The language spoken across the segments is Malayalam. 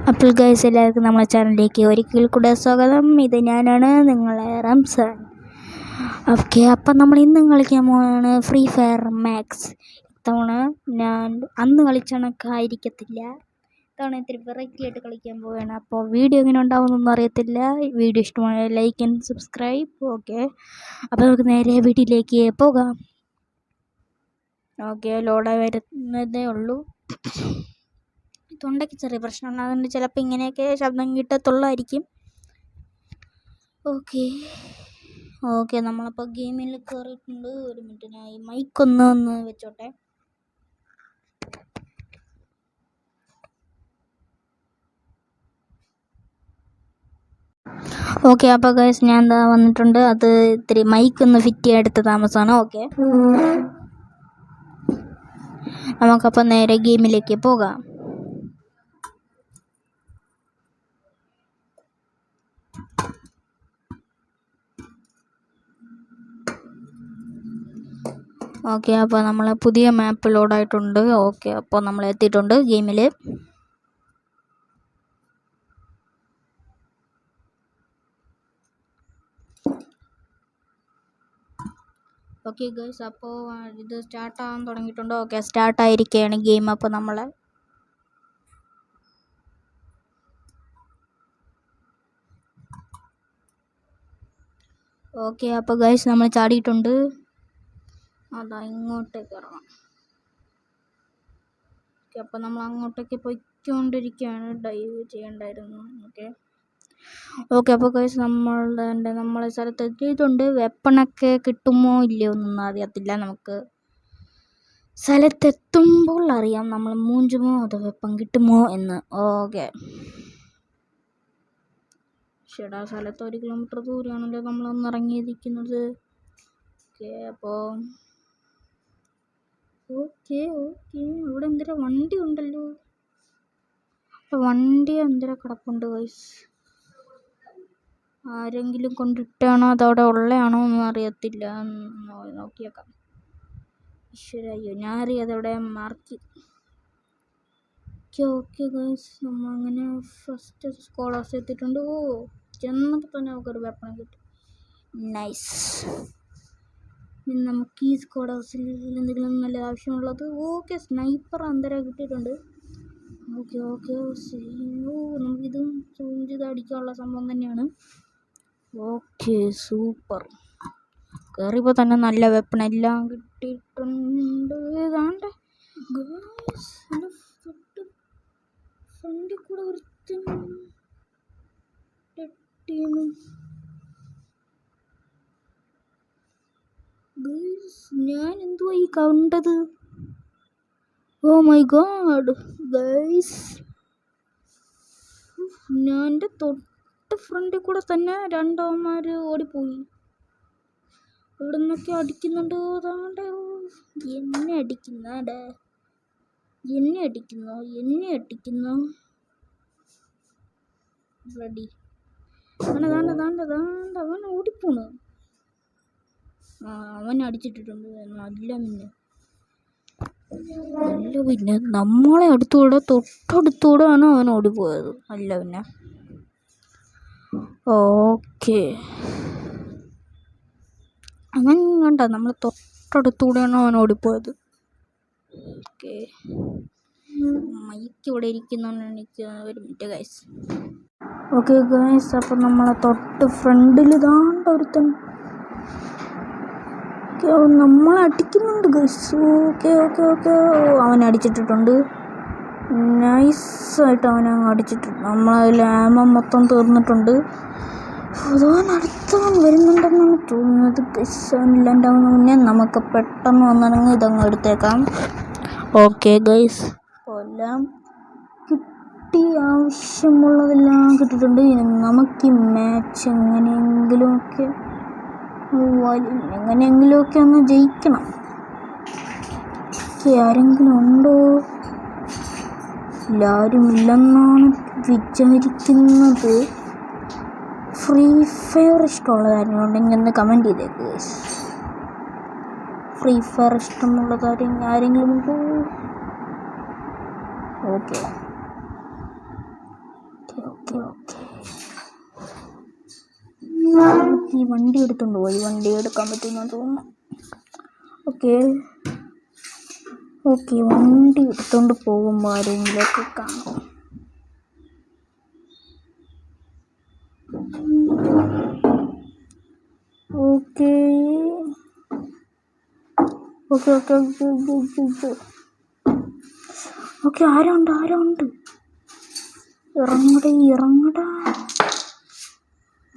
അപ്പോൾ ഗൈസ്, എല്ലാവർക്കും നമ്മുടെ ചാനലിലേക്ക് ഒരിക്കൽ കൂടെ സ്വാഗതം. ഇത് ഞാനാണ്, നിങ്ങളെ റംസാൻ. ഓക്കെ, അപ്പം നമ്മൾ ഇന്ന് കളിക്കാൻ പോവാണ് ഫ്രീ ഫയർ മാക്സ്. ഇത്തവണ ഞാൻ അന്ന് കളിച്ച കണക്കായിരിക്കത്തില്ല. ഇത്തവണ ഇത്തിരി വെറൈറ്റി ആയിട്ട് കളിക്കാൻ പോവുകയാണ്. അപ്പോൾ വീഡിയോ എങ്ങനെ ഉണ്ടാവുമെന്നൊന്നും അറിയത്തില്ല. വീഡിയോ ഇഷ്ടമായ ലൈക്ക് ആൻഡ് സബ്സ്ക്രൈബ്. ഓക്കെ, അപ്പോൾ നമുക്ക് നേരെ വീഡിയോയിലേക്ക് പോകാം. ഓക്കെ, ലോഡായി വരുന്നതേ ഉള്ളൂ. തൊണ്ടയ്ക്ക് ചെറിയ പ്രശ്നമുണ്ട്, അതുകൊണ്ട് ചിലപ്പോൾ ഇങ്ങനെയൊക്കെ ശബ്ദം കിട്ടത്തുള്ളായിരിക്കും. ഓക്കെ നമ്മളപ്പോൾ ഗെയിമിൽ കയറിയിട്ടുണ്ട്. ഒരു മിനിറ്റ്, ഞാൻ ഈ മൈക്കൊന്ന് വെച്ചോട്ടെ. ഓക്കെ, അപ്പോൾ ഗൈസ് ഞാൻ എന്താ വന്നിട്ടുണ്ട്. അത് ഇത്തിരി മൈക്കൊന്ന് ഫിറ്റ് ചെയ്യാൻ എടുത്ത താമസമാണ്. ഓക്കെ, നമുക്കപ്പോൾ നേരെ ഗെയിമിലേക്ക് പോകാം. ഓക്കെ, അപ്പോൾ നമ്മൾ പുതിയ മാപ്പ് ലോഡായിട്ടുണ്ട്. ഓക്കെ, അപ്പോൾ നമ്മൾ എത്തിയിട്ടുണ്ട് ഗെയിമിൽ. ഓക്കെ ഗൈസ്, അപ്പോൾ ഇത് സ്റ്റാർട്ടാകാൻ തുടങ്ങിയിട്ടുണ്ട്. ഓക്കെ, സ്റ്റാർട്ടായിരിക്കുകയാണ് ഗെയിം. അപ്പോൾ നമ്മൾ ഓക്കെ, അപ്പോൾ ഗൈസ് നമ്മൾ ചാടിയിട്ടുണ്ട്. അതാ ഇങ്ങോട്ടേക്ക് ഇറങ്ങാം. ഓക്കെ, അപ്പോൾ നമ്മൾ അങ്ങോട്ടേക്ക് പോയിക്കൊണ്ടിരിക്കുകയാണ്. ഡൈവ് ചെയ്യണ്ടായിരുന്നു. ഓക്കെ, അപ്പോൾ ഗൈസ് നമ്മളെ സ്ഥലത്ത് എത്തിയിട്ടുണ്ട്. വെപ്പണൊക്കെ കിട്ടുമോ ഇല്ലയോ എന്നൊന്നും അറിയത്തില്ല. നമുക്ക് സ്ഥലത്തെത്തുമ്പോൾ അറിയാം നമ്മൾ മൂഞ്ചുമോ അതോ വെപ്പൺ കിട്ടുമോ എന്ന്. ഓക്കെ, ചേട്ടാ, സ്ഥലത്ത് 1 കിലോമീറ്റർ ദൂരെയാണല്ലോ നമ്മളൊന്ന് ഇറങ്ങിയിരിക്കുന്നത്. ഓക്കെ, അപ്പോൾ ഓക്കെ ഇവിടെ എന്തിനാ വണ്ടി ഉണ്ടല്ലോ. വണ്ടി എന്തിനാ കിടപ്പുണ്ട് ഗൈസ്. ആരെങ്കിലും കൊണ്ടിട്ടാണോ അതവിടെ ഉള്ളയാണോ ഒന്നും അറിയത്തില്ല. നോക്കിയേക്കാം. ഈശ്വരയ്യോ, ഞാൻ അറിയാതെ അവിടെ മാർക്ക്. ഓക്കെ ഗൈസ്, നമ്മളങ്ങനെ ഫസ്റ്റ് സ്കോളേഴ്സ് എത്തിയിട്ടുണ്ട്. ചെന്നപ്പോൾ തന്നെ നമുക്കൊരു വെപ്പൺ കിട്ടി. നൈസ്. നമുക്ക് ഈ സ്ക്വാഡ് ഹൗസിൽ എന്തെങ്കിലും നല്ല ആവശ്യമുള്ളത്. ഓക്കെ, സ്നൈപ്പർ അന്തരം കിട്ടിയിട്ടുണ്ട്. ഓക്കെ നമുക്കിത് സൂം ചെയ്ത് അടിക്കാനുള്ള സംഭവം തന്നെയാണ്. Okay, super. കയറിയപ്പോൾ തന്നെ നല്ല വെപ്പൺ എല്ലാം കിട്ടിയിട്ടുണ്ട്. ഏതാണ്ട് ഫ്രണ്ടിൽ കൂടെ ഒരുത്തൻ ഞാൻ എന്തുവാ ഈ കണ്ടത്? ഓ മൈ ഗോഡ് ഗൈസ്, ഞാൻ എൻ്റെ തൊട്ട് ഫ്രണ്ടിൽ കൂടെ തന്നെ രണ്ടവന്മാർ ഓടിപ്പോയി. ഇവിടെ നിന്നൊക്കെ അടിക്കുന്നുണ്ട്. അതാണ്ട് എന്നെ അടിക്കുന്നു. റെഡി. അവൻ ഓടിപ്പോണു. അവൻ അടിച്ചിട്ടിട്ടുണ്ട്. അല്ല പിന്നെ നമ്മളെ തൊട്ടടുത്തൂടെയാണ് അവൻ ഓടിപ്പോയത്. അല്ല പിന്നെ ഓക്കെ, അവൻ കണ്ട നമ്മളെ തൊട്ടടുത്തൂടെയാണ് അവൻ ഓടിപ്പോയത്. ഓക്കെ, മൈക്ക് ഇവിടെ ഇരിക്കുന്നതുകൊണ്ട് എനിക്ക് ഒരു മിനിറ്റ് ഗൈസ്. ഓക്കെ ഗൈസ്, അപ്പം നമ്മളെ തൊട്ട് ഫ്രണ്ടിൽ ഇതാണ്ട് ഒരുത്തൻ നമ്മളെ അടിക്കുന്നുണ്ട് ഗൈസ്. ഓക്കെ അവൻ അടിച്ചിട്ടിട്ടുണ്ട്. നൈസായിട്ട് അവനങ്ങ് അടിച്ചിട്ടുണ്ട്. നമ്മളതിൽ ആമ മൊത്തം തീർന്നിട്ടുണ്ട്. അതവൻ അടുത്തവൻ വരുന്നുണ്ടെന്നാണ് തോന്നുന്നത് ഗൈസ്. അവനില്ലാണ്ടാവുന്ന മുന്നേ നമുക്ക് പെട്ടെന്ന് വന്നിറങ്ങി ഇതങ്ങ് എടുത്തേക്കാം. ഓക്കെ ഗൈസ്, അപ്പോൾ എല്ലാം കിട്ടി. ആവശ്യമുള്ളതെല്ലാം കിട്ടിയിട്ടുണ്ട്. നമുക്ക് ഈ മാച്ച് എങ്ങനെയെങ്കിലുമൊക്കെ ഒന്ന് ജയിക്കണം. ആരെങ്കിലും ഉണ്ടോ? എല്ലാവരും ഇല്ലെന്നാണ് വിചാരിക്കുന്നത്. ഫ്രീ ഫയർ ഇഷ്ടമുള്ള കാര്യങ്ങളുണ്ടെങ്കിൽ ഒന്ന് കമൻറ്റ് ചെയ്തേക്ക്. ഫ്രീ ഫയർ ഇഷ്ടമുള്ള ആരെങ്കിലും ഉണ്ടോ? ഓക്കെ, ഈ വണ്ടി എടുത്തുകൊണ്ട് പോയി, വണ്ടി എടുക്കാൻ പറ്റുമെന്ന് തോന്നുന്നു. ഓക്കെ വണ്ടി എടുത്തുകൊണ്ട് പോകുമ്പോൾ ആരെങ്കിലുമൊക്കെ കാണും. ഓക്കെ ആരുണ്ട് ഇറങ്ങടാ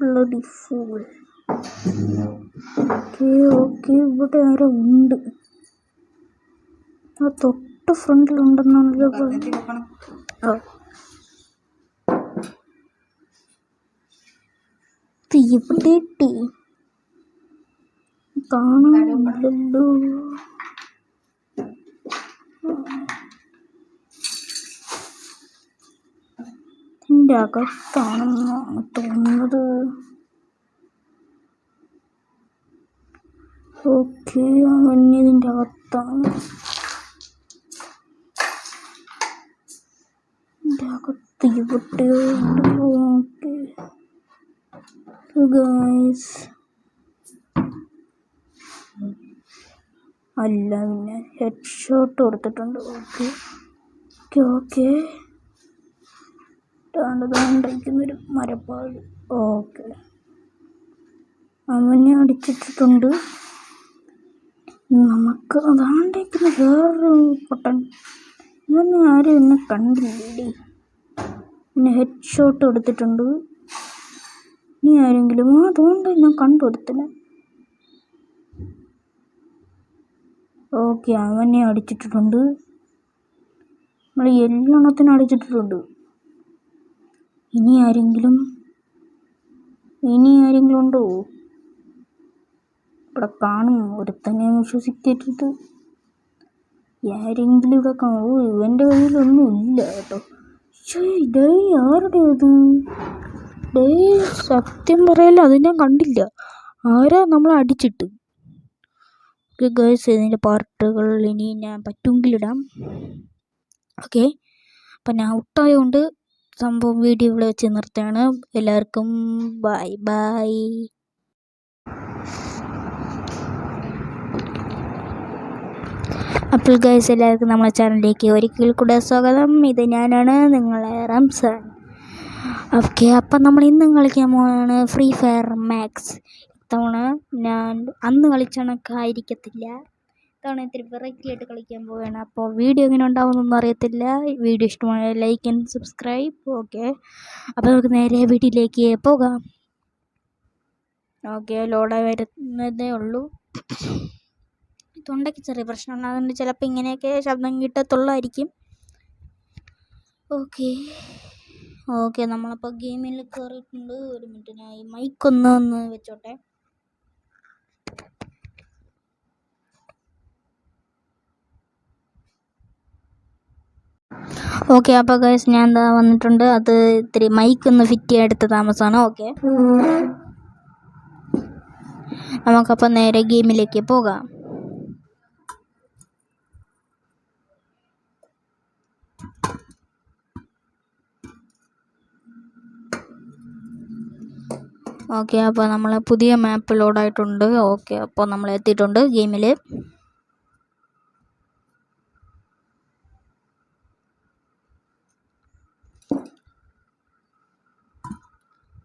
ബ്ലഡി ഫൂൾ. ഓക്കെ ഇവിടെ ആരോ ഉണ്ട്, ആ തൊട്ട് ഫ്രണ്ടിലുണ്ടെന്നാണല്ലോ. തീപ്പെട്ടി കാണാനില്ലല്ലോ. ഇതിൻ്റെ അകത്താണെന്നാണ് തോന്നുന്നത്. ഓക്കെ അവൻ ഇതിൻ്റെ അകത്താണ്. ഇതിൻ്റെ അകത്ത് തീപ്പെട്ടിയുണ്ട്. ഓക്കെ ഗൈസ്, അല്ല പിന്നെ ഹെഡ് ഷോട്ട് കൊടുത്തിട്ടുണ്ട്. ഓക്കെ താണ്ടിരിക്കുന്നൊരു മരപ്പാട്. ഓക്കെ അവനെ അടിച്ചിട്ടിട്ടുണ്ട്. നമുക്ക് അതാണ്ടിരിക്കുന്ന വേറൊരു പൊട്ടൻ. ഇവനെ ആരും എന്നെ കണ്ടില്ലേ? പിന്നെ ഹെഡ് ഷോട്ട് കൊടുത്തിട്ടുണ്ട്. ഇനി ആരെങ്കിലും അതുകൊണ്ട് ഞാൻ കണ്ടുകൊടുത്തില്ല. ഓക്കെ അവനെ അടിച്ചിട്ടിട്ടുണ്ട്. നമ്മൾ എല്ലാത്തിനും അടിച്ചിട്ടിട്ടുണ്ട്. ഇനി ആരെങ്കിലും ഉണ്ടോ? ഇവിടെ കാണും, ഒരുത്തനെ വിശ്വസിക്കരുത്. ആരെങ്കിലും ഇവിടെ കാണും. ഇവൻ്റെ കയ്യിലൊന്നും ഇല്ല കേട്ടോ. ആരുടേത്? സത്യം പറയല്ല, അത് ഞാൻ കണ്ടില്ല. ആരാ നമ്മളെ അടിച്ചിട്ട്? ഗൈസ്, ഇതിൻ്റെ പാർട്ടുകൾ ഇനി ഞാൻ പറ്റുമെങ്കിലിടാം. ഓക്കെ അപ്പം ഞാൻ ഔട്ടായതുകൊണ്ട് സംഭവം വീഡിയോ ഇവിടെ വെച്ച് നിർത്തുകയാണ്. എല്ലാവർക്കും ബൈ. അപ്പോൾ ഗൈസ്, എല്ലാവർക്കും നമ്മളെ ചാനലിലേക്ക് ഒരിക്കൽ കൂടെ സ്വാഗതം. ഇത് ഞാനാണ് നിങ്ങളെ റംസാൻ. ഓക്കെ അപ്പം നമ്മൾ ഇന്ന് കളിക്കാൻ പോവാണ് ഫ്രീ ഫയർ മാക്സ്. ഇത്തവണ ഞാൻ അന്ന് കളിച്ച കണക്കായിരിക്കത്തില്ല. ഇത്തവണ ഇത്തിരി വെറൈറ്റി ആയിട്ട് കളിക്കാൻ പോവുകയാണ്. അപ്പോൾ വീഡിയോ എങ്ങനെ ഉണ്ടാവുമെന്നൊന്നും അറിയത്തില്ല. വീഡിയോ ഇഷ്ടമായ ലൈക്ക് ആൻഡ് സബ്സ്ക്രൈബ്. ഓക്കെ അപ്പോൾ നമുക്ക് നേരെ വീഡിയോയിലേക്ക് പോകാം. ഓക്കെ ലോഡായി വരുന്നതേ ഉള്ളൂ. തൊണ്ടയ്ക്ക് ചെറിയ പ്രശ്നമുണ്ട്, അതുകൊണ്ട് ചിലപ്പോൾ ഇങ്ങനെയൊക്കെ ശബ്ദം കിട്ടത്തുള്ളായിരിക്കും. ഓക്കെ നമ്മളപ്പോൾ ഗെയിമിൽ കയറിയിട്ടുണ്ട്. ഒരു മിനിറ്റ്, ഞാൻ ഈ മൈക്കൊന്ന് വെച്ചോട്ടെ. ഓക്കെ അപ്പോൾ ഗൈസ്, ഞാൻ എന്താ വന്നിട്ടുണ്ട്. അത് ഇത്തിരി മൈക്കൊന്ന് ഫിറ്റ് ചെയ്യാൻ എടുത്ത താമസമാണ്. ഓക്കെ നമുക്കപ്പോൾ നേരെ ഗെയിമിലേക്ക് പോകാം. ഓക്കെ അപ്പോൾ നമ്മൾ പുതിയ മാപ്പ് ലോഡായിട്ടുണ്ട്. ഓക്കെ അപ്പോൾ നമ്മൾ എത്തിയിട്ടുണ്ട് ഗെയിമിൽ.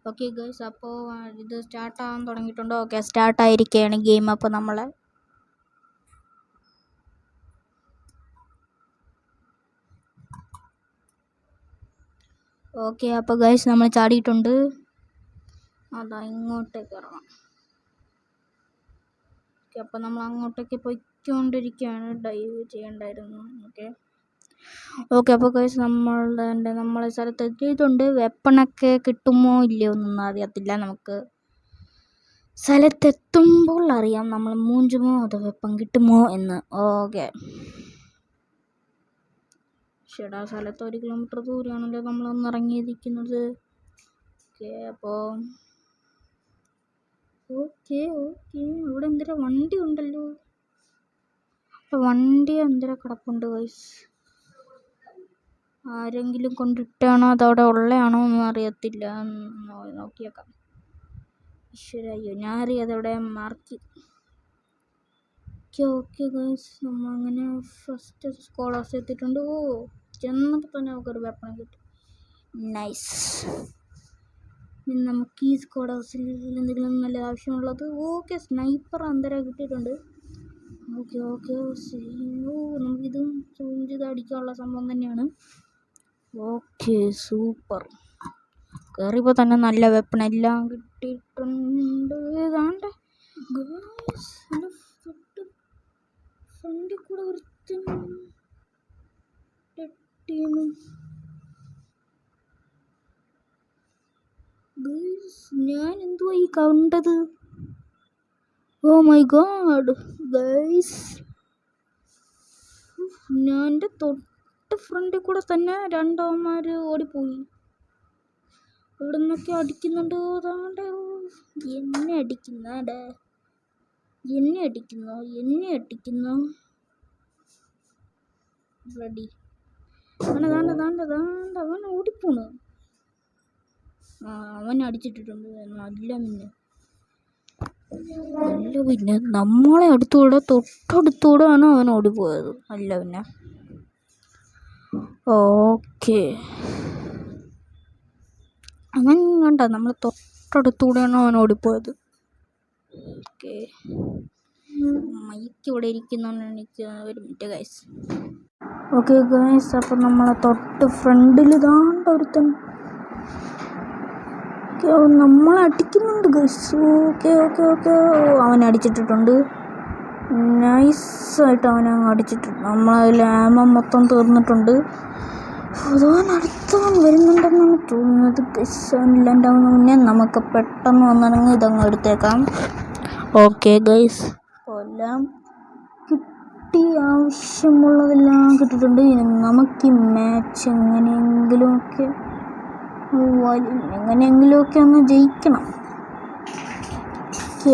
ഓക്കെ ഗൈസ്, അപ്പോൾ ഇത് സ്റ്റാർട്ടാകാൻ തുടങ്ങിയിട്ടുണ്ട്. ഓക്കെ സ്റ്റാർട്ടായിരിക്കുകയാണ് ഗെയിം. അപ്പോൾ നമ്മൾ ഓക്കെ അപ്പോൾ ഗൈസ് നമ്മൾ ചാടിയിട്ടുണ്ട്. അതാ ഇങ്ങോട്ടേക്ക് ഇറങ്ങാം. ഓക്കെ അപ്പോൾ നമ്മൾ അങ്ങോട്ടേക്ക് പോയിക്കൊണ്ടിരിക്കുകയാണ്. ഡൈവ് ചെയ്യണ്ടായിരുന്നു. ഓക്കെ അപ്പോൾ ഗൈസ് നമ്മളെ സ്ഥലത്ത് എത്തിയിട്ടുണ്ട്. വെപ്പണൊക്കെ കിട്ടുമോ ഇല്ലയോ എന്നൊന്നും അറിയത്തില്ല. നമുക്ക് സ്ഥലത്തെത്തുമ്പോൾ അറിയാം നമ്മൾ മൂഞ്ചുമോ അതോ വെപ്പൺ കിട്ടുമോ എന്ന്. ഓക്കെ ചേട്ടാ, സ്ഥലത്ത് 1 കിലോമീറ്റർ ദൂരമാണല്ലോ നമ്മളൊന്ന് ഇറങ്ങിയിരിക്കുന്നത്. ഓക്കെ അപ്പോൾ ഓക്കെ ഇവിടെ എന്തിനാ വണ്ടി ഉണ്ടല്ലോ. വണ്ടി എന്തിനാ കിടപ്പുണ്ട് ഗൈസ്. ആരെങ്കിലും കൊണ്ടിട്ടാണോ അതവിടെ ഉള്ളയാണോ ഒന്നും അറിയത്തില്ല. നോക്കിയേക്കാം. ഈശ്വരയ്യോ ഞാൻ അറിയാതെ അവിടെ മാർക്ക്. ഓക്കെ ഗൈസ്, നമ്മൾ അങ്ങനെ ഫസ്റ്റ് സ്കോഡ് ഹൗസ് എത്തിയിട്ടുണ്ട്. ഓ ചെന്നപ്പോൾ തന്നെ നമുക്കൊരു വെപ്പൺ കിട്ടി. നൈസ്. ഇനി നമുക്ക് ഈ സ്കോഡ് ഹൗസിൽ എന്തെങ്കിലും നല്ല ആവശ്യമുള്ളത്. ഓക്കെ സ്നൈപ്പർ അന്തരം കിട്ടിയിട്ടുണ്ട്. ഓക്കെ ഓക്കെ നമുക്കിത് സൂം ചെയ്ത് അടിക്കാനുള്ള സംഭവം തന്നെയാണ്. Okay super. കയറിയപ്പോൾ തന്നെ നല്ല വെപ്പൺ എല്ലാം കിട്ടിയിട്ടുണ്ട്. ഏതാണ്ട് ഫ്രണ്ടിൽ കൂടെ ഒരുത്തൻ ടീം. ഞാൻ എന്തുവാ ഈ കണ്ടത്? ഓ മൈ ഗോഡ് ഗൈസ്, ഞാൻ എൻ്റെ തൊട്ട് ഫ്രണ്ടിൽ കൂടെ തന്നെ രണ്ടവന്മാർ ഓടിപ്പോയി. ഇവിടെ നിന്നൊക്കെ അടിക്കുന്നുണ്ട്. അതാണ്ട് എന്നെ അടിക്കുന്നാടെ, എന്നെ അടിക്കുന്നു. റെഡി. അവൻ ഓടിപ്പോണ്. അവൻ അടിച്ചിട്ടിട്ടുണ്ട്. അല്ല പിന്നെ നമ്മളെ തൊട്ടടുത്തൂടെയാണ് അവൻ ഓടിപ്പോയത്. അല്ല പിന്നെ ഓക്കെ അവൻ കണ്ട നമ്മളെ തൊട്ടടുത്തൂടെയാണ് അവൻ ഓടിപ്പോയത്. ഓക്കെ മൈക്ക് ഇവിടെ ഇരിക്കുന്നതാണ് എനിക്ക്. ഒരു മിനിറ്റ് ഗൈസ്. ഓക്കെ ഗൈസ്, അപ്പം നമ്മളെ തൊട്ട് ഫ്രണ്ടിൽ ഇതാണ്ട് ഒരുത്തൻ നമ്മളെ അടിക്കുന്നുണ്ട് ഗൈസ്. ഓക്കെ അവൻ അടിച്ചിട്ടിട്ടുണ്ട്. നൈസായിട്ട് അവനങ്ങ് അടിച്ചിട്ടുണ്ട്. നമ്മളതിൽ ആമ മൊത്തം തീർന്നിട്ടുണ്ട്. അതവൻ അടുത്തവൻ വരുന്നുണ്ടെന്നാണ് തോന്നുന്നത് ഗൈസ്. അവനില്ലാണ്ടാവുന്ന മുന്നേ നമുക്ക് പെട്ടെന്ന് വന്നിറങ്ങി ഇതങ്ങ് എടുത്തേക്കാം. ഓക്കെ ഗൈസ്, എല്ലാം കിട്ടി. ആവശ്യമുള്ളതെല്ലാം കിട്ടിയിട്ടുണ്ട്. ഇനി നമുക്ക് ഈ മാച്ച് എങ്ങനെയെങ്കിലുമൊക്കെ ഒന്ന് ജയിക്കണം.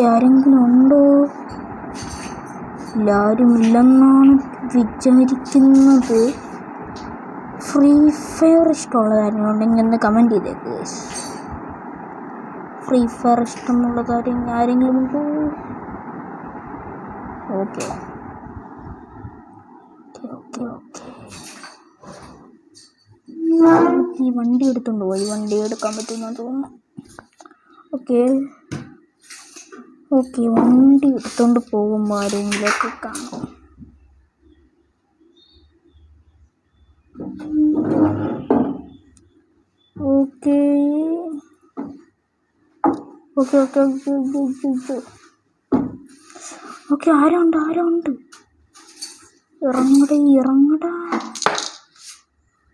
ആരെങ്കിലും ഉണ്ടോ? എല്ലാവരും ഇല്ലെന്നാണ് വിചാരിക്കുന്നത്. ഫ്രീ ഫയർ ഇഷ്ടമുള്ള കാര്യങ്ങളുണ്ടെങ്കിൽ ഒന്ന് കമൻറ്റ് ചെയ്തേക്ക്. ഫ്രീ ഫയർ ഇഷ്ടമുള്ള കാര്യം ആരെങ്കിലും ഉണ്ടോ? ഓക്കെ ഈ വണ്ടി എടുത്തുകൊണ്ട് പോയി. വണ്ടി എടുക്കാൻ പറ്റുമെന്ന് തോന്നുന്നു. ഓക്കെ വണ്ടി എടുത്തുകൊണ്ട് പോകുമ്പോൾ ആരെങ്കിലുമൊക്കെ കാണും. ഓക്കെ ആരോ ഉണ്ട്. ഇറങ്ങടാ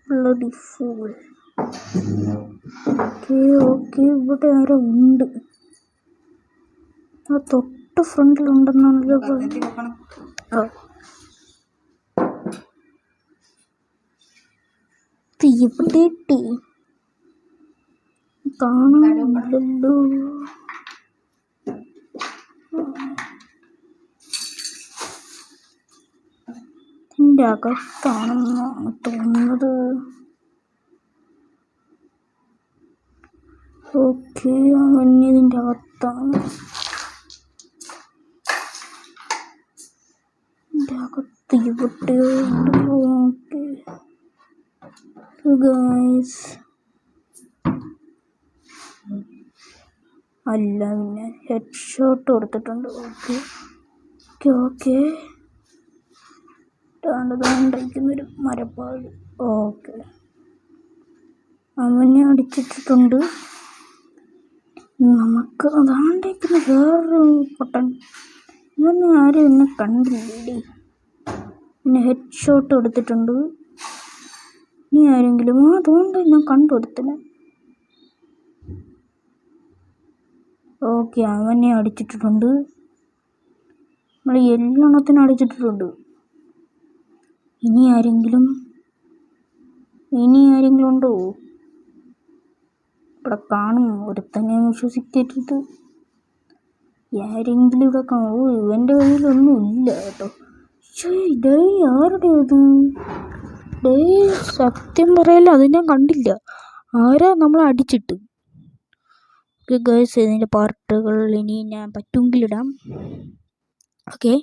ബ്ലഡി ഫൂൾ. ഓക്കെ ഇവിടെ ആരോ ഉണ്ട്. ആ തൊട്ട് ഫ്രണ്ടിലുണ്ടെന്നാണല്ലോ. തീപ്പെട്ടി കാണാനില്ലല്ലോ. ഇതിൻ്റെ അകത്താണെന്നാണ് തോന്നുന്നത്. ഓക്കെ അവൻ ഇതിൻ്റെ അകത്താണ്. ഇതിൻ്റെ അകത്ത് ഇവിടെ. ഓക്കെ ഗൈസ്, അല്ല പിന്നെ ഹെഡ് ഷോട്ട് കൊടുത്തിട്ടുണ്ട്. ഓക്കെ താണ്ടിരിക്കുന്നൊരു മരപ്പാട്. ഓക്കെ അവനെ അടിച്ചിട്ടിട്ടുണ്ട്. നമുക്ക് അതാണ്ടിരിക്കുന്ന വേറൊരു പൊട്ടൻ. ഇവനെ ആരും എന്നെ കണ്ടില്ലേ? പിന്നെ ഹെഡ് ഷോട്ട് കൊടുത്തിട്ടുണ്ട്. ഇനി ആരെങ്കിലും അതുകൊണ്ട് ഞാൻ കണ്ടുകൊടുത്തില്ല. ഓക്കെ അവനെ അടിച്ചിട്ടിട്ടുണ്ട്. നമ്മൾ എല്ലാത്തിനും അടിച്ചിട്ടിട്ടുണ്ട്. ഇനി ആരെങ്കിലും ഉണ്ടോ? ഇവിടെ കാണും. ഒരുത്തനെ വിശ്വസിക്കരുത്. ആരെങ്കിലും ഇവിടെ കാണും. ഇവൻ്റെ കയ്യിലൊന്നും ഇല്ല കേട്ടോ. ആരുടെ അത്? സത്യം പറയല്ല, അത് ഞാൻ കണ്ടില്ല. ആരാ നമ്മളെ അടിച്ചിട്ട്? ഗൈസ് ഇതിൻ്റെ പാർട്ടുകൾ ഇനി ഞാൻ പറ്റുമെങ്കിലിടാം. ഓക്കെ,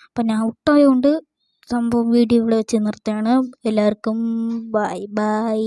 അപ്പം ഞാൻ ഔട്ടായതുകൊണ്ട് സംഭവം വീഡിയോ ഇവിടെ വെച്ച് നിർത്തുകയാണ്. എല്ലാവർക്കും ബൈ ബൈ.